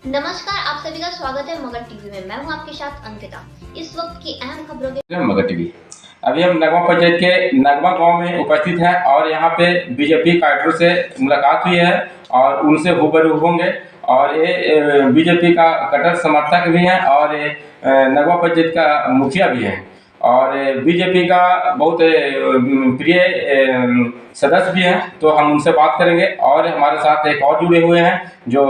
नमस्कार, आप सभी का स्वागत है मगध टीवी में। मैं हूं आपके साथ अंकिता। इस वक्त की अहम खबरों के मगध टीवी। अभी हम नगमा पंचायत के नगमा गांव में उपस्थित हैं और यहाँ पे बीजेपी कैडरों से मुलाकात हुई है और उनसे रूबरू होंगे। और ये बीजेपी का कट्टर समर्थक भी हैं और ये नगमा पंचायत का मुखिया भी हैं और बीजेपी का बहुत प्रिय सदस्य भी हैं। तो हम उनसे बात करेंगे और हमारे साथ एक और जुड़े हुए हैं जो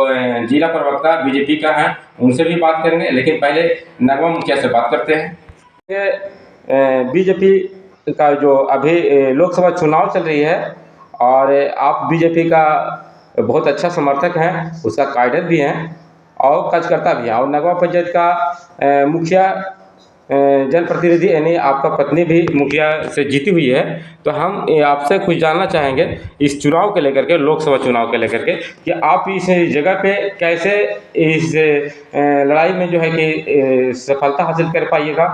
जिला प्रवक्ता बीजेपी का हैं, उनसे भी बात करेंगे। लेकिन पहले नगमा मुखिया से बात करते हैं। बीजेपी का जो अभी लोकसभा चुनाव चल रही है और आप बीजेपी का बहुत अच्छा समर्थक हैं, उसका कैडर भी हैं और कार्यकर्ता भी हैं और नगमा पंचायत का मुखिया जनप्रतिनिधि यानी आपका पत्नी भी मुखिया से जीती हुई है। तो हम आपसे कुछ जानना चाहेंगे इस चुनाव के लेकर के, लोकसभा चुनाव के लेकर के, कि आप इस जगह पे कैसे इस लड़ाई में जो है कि सफलता हासिल कर पाइएगा।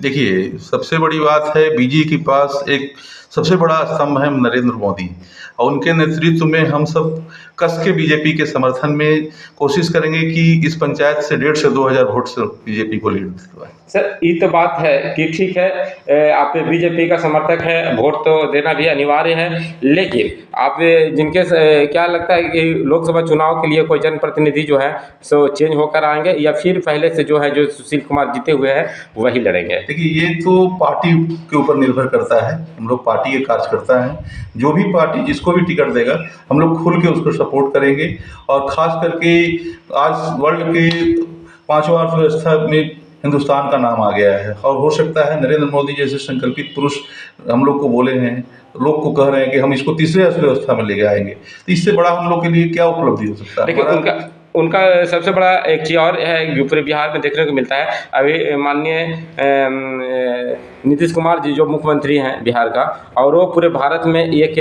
देखिए, सबसे बड़ी बात है बीजेपी के पास एक सबसे बड़ा स्तंभ है नरेंद्र मोदी और उनके नेतृत्व में हम सब कस के बीजेपी के समर्थन में कोशिश करेंगे कि इस पंचायत से 1,500 से 2,000 वोट से बीजेपी को लीड दिलवाएं। सर, ये तो बात है कि ठीक है, आप बीजेपी का समर्थक है, वोट तो देना भी अनिवार्य है, लेकिन आप जिनके क्या लगता है कि लोकसभा चुनाव के लिए कोई जनप्रतिनिधि जो है सो चेंज होकर आएंगे या फिर पहले से जो है जो सुशील कुमार जीते हुए हैं वही लड़ेंगे? देखिए, ये तो पार्टी के ऊपर निर्भर करता है। हम लोग पार्टी के कार्यकर्ता हैं, जो भी पार्टी जिसको भी टिकट देगा हम लोग खुल के उसको सपोर्ट करेंगे। और ख़ास करके आज वर्ल्ड के 5वां अर्थव्यवस्था में हिंदुस्तान का नाम आ गया है और हो सकता है नरेंद्र मोदी जैसे संकल्पित पुरुष हम लोग को बोले हैं, लोग को कह रहे हैं कि हम इसको तीसरे अर्थव्यवस्था में ले आएंगे, तो इससे बड़ा हम लोग के लिए क्या उपलब्धि हो सकता है। लेकिन उनका सबसे बड़ा एक चीज़ और है जो पूरे बिहार में देखने को मिलता है। अभी माननीय नीतीश कुमार जी जो मुख्यमंत्री हैं बिहार का, और वो पूरे भारत में एक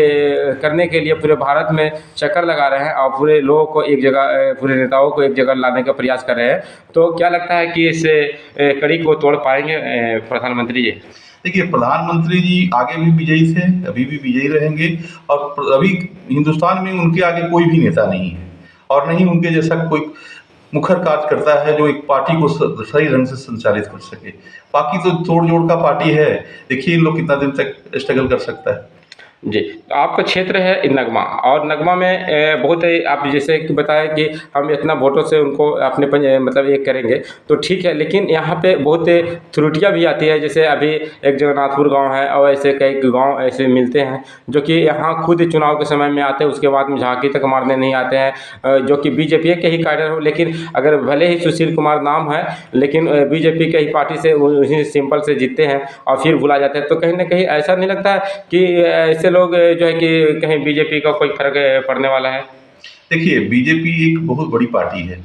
करने के लिए पूरे भारत में चक्कर लगा रहे हैं और पूरे लोगों को एक जगह, पूरे नेताओं को एक जगह लाने का प्रयास कर रहे हैं। तो क्या लगता है कि इस कड़ी को तोड़ पाएंगे प्रधानमंत्री जी? देखिए, प्रधानमंत्री जी आगे भी विजयी थे, अभी भी विजयी रहेंगे और अभी हिंदुस्तान में उनके आगे कोई भी नेता नहीं है और नहीं उनके जैसा कोई मुखर कार्य करता है जो एक पार्टी को सही ढंग से संचालित कर सके। बाकी तो तोड़ जोड़ का पार्टी है, देखिए इन लोग कितना दिन तक स्ट्रगल कर सकता है। जी, आपका क्षेत्र है नगमा और नगमा में बहुत आप जैसे कि बताया कि हम इतना वोटों से उनको अपने मतलब एक करेंगे तो ठीक है, लेकिन यहाँ पे बहुत त्रुटियाँ भी आती है। जैसे अभी एक जगन्नाथपुर गांव है और ऐसे कई गांव ऐसे मिलते हैं जो कि यहाँ खुद चुनाव के समय में आते हैं, उसके बाद में झांकी तक मारने नहीं आते हैं, जो कि बीजेपी के ही कैडर हो। लेकिन अगर भले ही सुशील कुमार नाम है लेकिन बीजेपी के ही पार्टी से उसी सिंपल से जीतते हैं और फिर बुला जाते हैं। तो कहीं ना कहीं ऐसा नहीं लगता है कि ऐसे लोग जो है कि कहीं बीजेपी का कोई फर्क पड़ने वाला है? देखिए, बीजेपी एक बहुत बड़ी पार्टी है,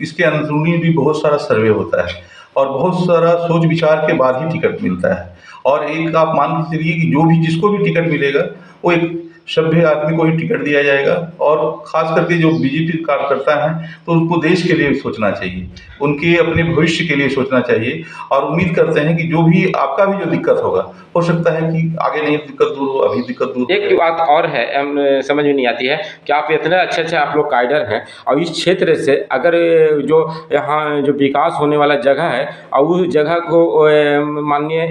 इसके अंदरूनी भी बहुत सारा सर्वे होता है और बहुत सारा सोच विचार के बाद ही टिकट मिलता है। और एक आप मान के चलिए कि जो भी जिसको भी टिकट मिलेगा वो एक सभ्य आदमी को ही टिकट दिया जाएगा और ख़ास करके जो बीजेपी कार्यकर्ता हैं तो उनको देश के लिए सोचना चाहिए, उनके अपने भविष्य के लिए सोचना चाहिए। और उम्मीद करते हैं कि जो भी आपका भी जो दिक्कत होगा, हो सकता है कि आगे नहीं दिक्कत दूर हो, अभी दिक्कत दूर हो। एक बात और है, समझ में नहीं आती है कि आप इतने अच्छे आप लोग कैडर हैं और इस क्षेत्र से अगर जो यहाँ जो विकास होने वाला जगह है और उस जगह को माननीय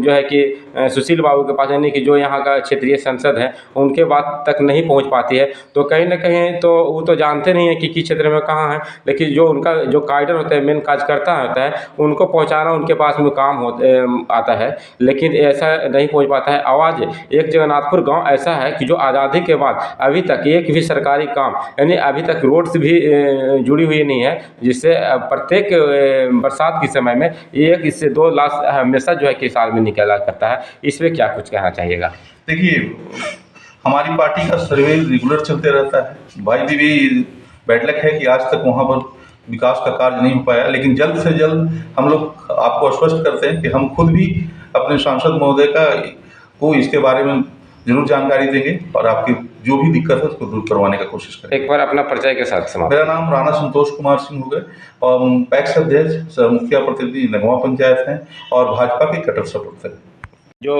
जो है कि सुशील बाबू के पास, यानी कि जो यहाँ का क्षेत्रीय सांसद है, उनके बात तक नहीं पहुँच पाती है, तो कहीं ना कहीं तो वो तो जानते नहीं है कि किस क्षेत्र में कहाँ है। लेकिन जो उनका जो कैडर होता है, मेन कार्यकर्ता होता है, उनको पहुँचाना उनके पास में काम आता है, लेकिन ऐसा नहीं पहुँच पाता है। आवाज़ एक जगन्नाथपुर गांव ऐसा है कि जो आज़ादी के बाद अभी तक एक भी सरकारी काम, यानी अभी तक रोड्स भी जुड़ी हुई नहीं है, जिससे प्रत्येक बरसात के समय में 1 से 2 लाख हमेशा जो है कि साल में निकला करता है। इसमें क्या कुछ कहना चाहिएगा? देखिए, हमारी पार्टी का सर्वे रेगुलर चलते रहता है। भाई भी बैड लक है कि आज तक वहाँ पर विकास का कार्य नहीं हो पाया, लेकिन जल्द से जल्द हम लोग आपको आश्वस्त करते हैं कि हम खुद भी अपने सांसद महोदय को इसके बारे में जरूर जानकारी देंगे और आपकी जो भी दिक्कत है उसको दूर करवाने का कोशिश करेंगे। एक बार अपना परिचय के साथ समाप्त। मेरा नाम राणा संतोष कुमार सिंह हो गए और पैक्स अध्यक्ष मुखिया प्रतिनिधि नगमा पंचायत हैं और भाजपा के कट्टर सपोर्टर हैं। जो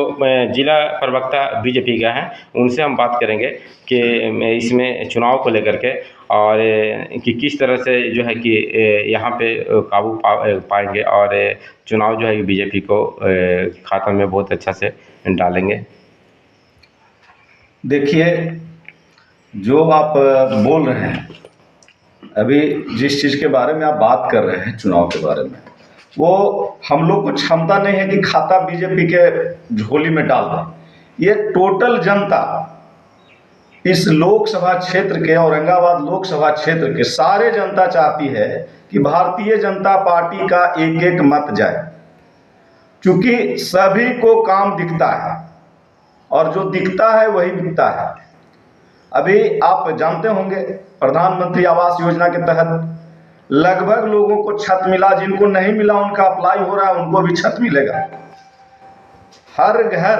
जिला प्रवक्ता बीजेपी का है उनसे हम बात करेंगे कि इसमें चुनाव को लेकर के और कि किस तरह से जो है कि यहाँ पे काबू पाएंगे और चुनाव जो है बीजेपी को खाता में बहुत अच्छा से डालेंगे। देखिए, जो आप बोल रहे हैं अभी, जिस चीज़ के बारे में आप बात कर रहे हैं चुनाव के बारे में, वो हम लोग को क्षमता नहीं है कि खाता बीजेपी के झोली में डाल दें। ये टोटल जनता इस लोकसभा क्षेत्र के, औरंगाबाद लोकसभा क्षेत्र के सारे जनता चाहती है कि भारतीय जनता पार्टी का एक एक मत जाए, क्योंकि सभी को काम दिखता है और जो दिखता है वही बिकता है। अभी आप जानते होंगे प्रधानमंत्री आवास योजना के तहत लगभग लोगों को छत मिला, जिनको नहीं मिला उनका अप्लाई हो रहा है, उनको भी छत मिलेगा। हर घर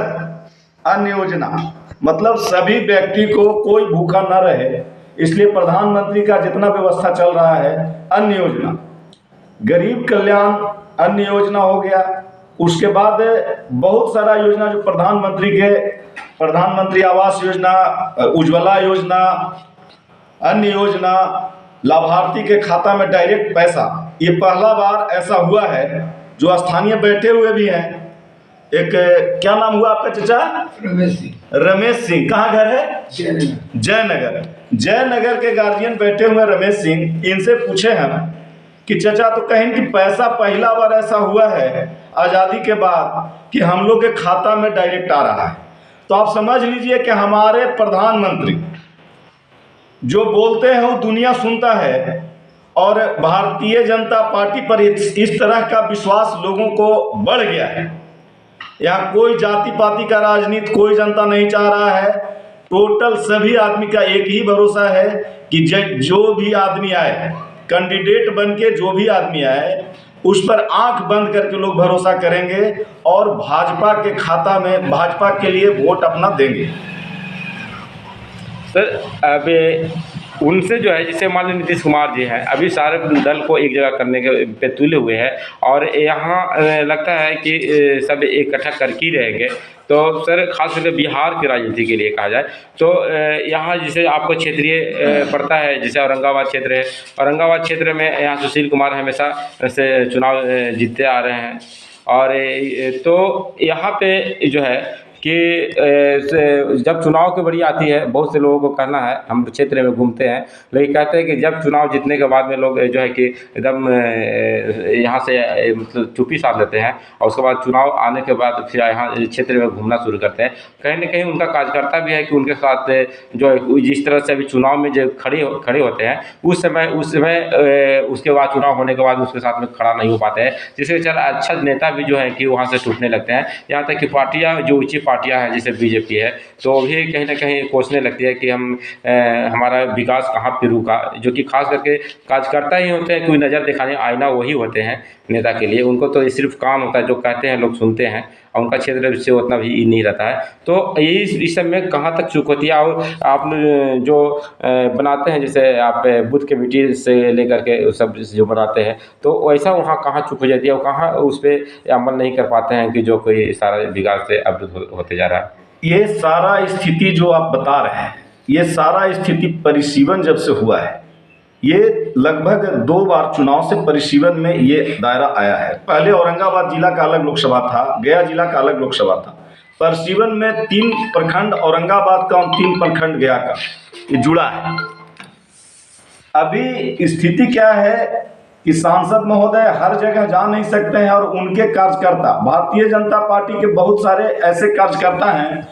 अन्न योजना, मतलब सभी व्यक्ति को कोई भूखा न रहे, इसलिए प्रधानमंत्री का जितना व्यवस्था चल रहा है, अन्न योजना, गरीब कल्याण अन्न योजना हो गया। उसके बाद बहुत सारा योजना जो प्रधानमंत्री आवास योजना, उज्ज्वला योजना, अन्य योजना, लाभार्थी के खाता में डायरेक्ट पैसा, ये पहला बार ऐसा हुआ है। जो स्थानीय बैठे हुए भी हैं, एक क्या नाम हुआ आपका चाचा? रमेश सिंह। कहाँ घर है? जयनगर। जयनगर के गार्जियन बैठे हुए रमेश सिंह, इनसे पूछे हम कि चाचा तो कहें कि पैसा पहला बार ऐसा हुआ है आज़ादी के बाद कि हम लोग के खाता में डायरेक्ट आ रहा है। तो आप समझ लीजिए कि हमारे प्रधानमंत्री जो बोलते हैं वो दुनिया सुनता है, और भारतीय जनता पार्टी पर इस तरह का विश्वास लोगों को बढ़ गया है। यहाँ कोई जाति पाति का राजनीति कोई जनता नहीं चाह रहा है। टोटल सभी आदमी का एक ही भरोसा है कि जो भी आदमी आए, कैंडिडेट बन के जो भी आदमी आए, उस पर आंख बंद करके लोग भरोसा करेंगे और भाजपा के खाता में, भाजपा के लिए वोट अपना देंगे। सर, अब उनसे जो है, जैसे मान लीजिए नीतीश कुमार जी हैं, अभी सारे दल को एक जगह करने के पे तुले हुए हैं और यहाँ लगता है कि सब इकट्ठा कर ही रहेंगे। तो सर, खास करके बिहार की राजनीति के लिए कहा जाए तो यहाँ जैसे आपको क्षेत्रीय पड़ता है, जैसे औरंगाबाद क्षेत्र है, औरंगाबाद क्षेत्र में यहाँ सुशील कुमार हमेशा से चुनाव जीतते आ रहे हैं। और तो यहाँ पे जो है कि जब चुनाव की बड़ी आती है, बहुत से लोगों को कहना है, हम क्षेत्र में घूमते हैं, लेकिन कहते हैं कि जब चुनाव जीतने के बाद में लोग जो है कि एकदम यहाँ से मतलब चुप्पी साध लेते हैं और उसके बाद चुनाव आने के बाद फिर यहाँ क्षेत्र में घूमना शुरू करते हैं। कहीं ना कहीं उनका कार्यकर्ता भी है कि उनके साथ जो जिस तरह से अभी चुनाव में जो खड़े होते हैं, उस समय उसके बाद चुनाव होने के बाद उसके साथ में खड़ा नहीं हो पाते हैं, जिससे चल अच्छा नेता भी जो है कि वहाँ से टूटने लगते हैं। यहाँ तक कि पार्टियाँ जो ऊँची पार्टियां हैं जैसे बीजेपी है, तो भी कहीं ना कहीं कोसने लगती है कि हमारा विकास कहाँ पे रुका, जो कि खास करके कार्यकर्ता ही होते हैं, कोई नज़र दिखाने आईना वही होते हैं नेता के लिए। उनको तो सिर्फ काम होता है, जो कहते हैं लोग सुनते हैं, और उनका क्षेत्र से उतना भी नहीं रहता है। तो यही इस सब में कहाँ तक चूक होती है। और आप जो बनाते हैं, जैसे आप बूथ कमेटी से लेकर के सब जो बनाते हैं, तो वैसा वहाँ कहाँ चूक हो जाती है और कहाँ उस पर अमल नहीं कर पाते हैं कि जो कोई सारा विकास से अवरुद्ध होते जा रहा है। ये सारा स्थिति जो आप बता रहे हैं, ये सारा स्थिति परिसीवन जब से हुआ है, ये लगभग 2 बार चुनाव से परिसीवन में ये दायरा आया है। पहले औरंगाबाद जिला का अलग लोकसभा था, गया जिला का अलग लोकसभा था। परिसीवन में 3 प्रखंड औरंगाबाद का और 3 प्रखंड गया का ये जुड़ा है। अभी स्थिति क्या है कि सांसद महोदय हर जगह जा नहीं सकते हैं, और उनके कार्यकर्ता, भारतीय जनता पार्टी के बहुत सारे ऐसे कार्यकर्ता हैं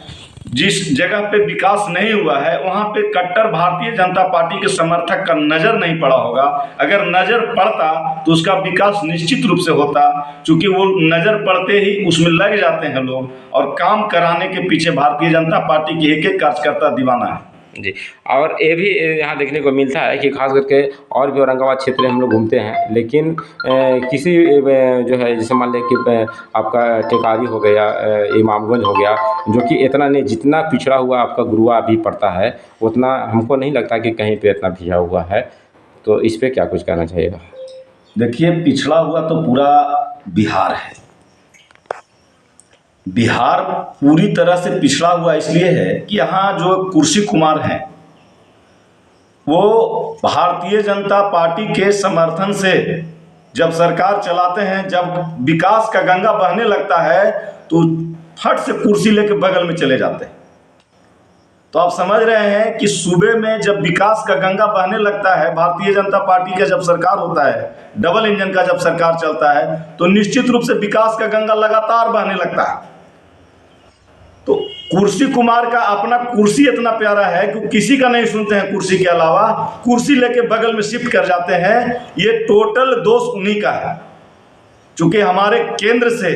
जिस जगह पे विकास नहीं हुआ है, वहाँ पे कट्टर भारतीय जनता पार्टी के समर्थक का नज़र नहीं पड़ा होगा। अगर नज़र पड़ता तो उसका विकास निश्चित रूप से होता, क्योंकि वो नज़र पड़ते ही उसमें लग जाते हैं लोग, और काम कराने के पीछे भारतीय जनता पार्टी के एक एक कार्यकर्ता दीवाना है जी। और ये भी यहाँ देखने को मिलता है कि खास करके और भी औरंगाबाद क्षेत्र में हम लोग घूमते हैं, लेकिन किसी जो है, जैसे मान लें कि आपका टेकारी हो गया, इमामगंज हो गया, जो कि इतना नहीं, जितना पिछड़ा हुआ आपका गुरुआ अभी पड़ता है, उतना हमको नहीं लगता कि कहीं पे इतना पिछड़ा हुआ है। तो इस पर क्या कुछ कहना चाहिएगा? देखिए, पिछड़ा हुआ तो पूरा बिहार है, बिहार पूरी तरह से पिछड़ा हुआ इसलिए है कि यहाँ जो कुर्सी कुमार हैं वो भारतीय जनता पार्टी के समर्थन से जब सरकार चलाते हैं, जब विकास का गंगा बहने लगता है तो फट से कुर्सी लेके बगल में चले जाते हैं। तो आप समझ रहे हैं कि सूबे में जब विकास का गंगा बहने लगता है, भारतीय जनता पार्टी का जब सरकार होता है, डबल इंजन का जब सरकार चलता है, तो निश्चित रूप से विकास का गंगा लगातार बहने लगता है। तो कुर्सी कुमार का अपना कुर्सी इतना प्यारा है कि किसी का नहीं सुनते हैं, कुर्सी के अलावा कुर्सी लेके बगल में शिफ्ट कर जाते हैं। ये टोटल दोष उन्हीं का है। चूंकि हमारे केंद्र से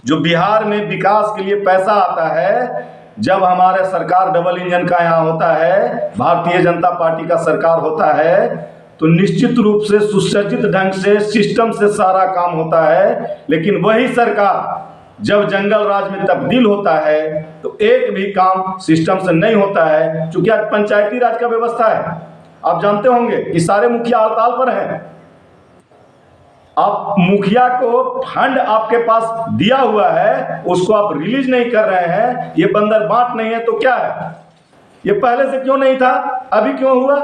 जो बिहार में विकास के लिए पैसा आता है, जब हमारे सरकार डबल इंजन का यहाँ होता है, भारतीय जनता पार्टी का सरकार होता है, तो निश्चित रूप से सुसज्जित ढंग से सिस्टम से सारा काम होता है। लेकिन वही सरकार जब जंगल राज में तब्दील होता है तो एक भी काम सिस्टम से नहीं होता है। चूंकि आज पंचायती राज का व्यवस्था है, आप जानते होंगे कि सारे मुखिया हड़ताल पर हैं। आप मुखिया को फंड आपके पास दिया हुआ है, उसको आप रिलीज नहीं कर रहे हैं, ये बंदर बांट नहीं है तो क्या है? ये पहले से क्यों नहीं था, अभी क्यों हुआ?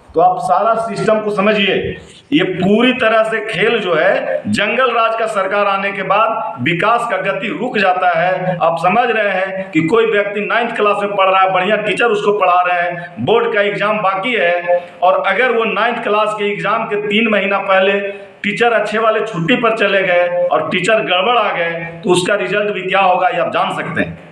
तो आप सारा सिस्टम को समझिए। ये पूरी तरह से खेल जो है, जंगल राज का सरकार आने के बाद विकास का गति रुक जाता है। आप समझ रहे हैं कि कोई व्यक्ति 9th क्लास में पढ़ रहा है, बढ़िया टीचर उसको पढ़ा रहे हैं, बोर्ड का एग्जाम बाकी है, और अगर वो 9th क्लास के एग्जाम के 3 महीना पहले टीचर अच्छे वाले छुट्टी पर चले गए और टीचर गड़बड़ आ गए, तो उसका रिजल्ट भी क्या होगा ये आप जान सकते हैं।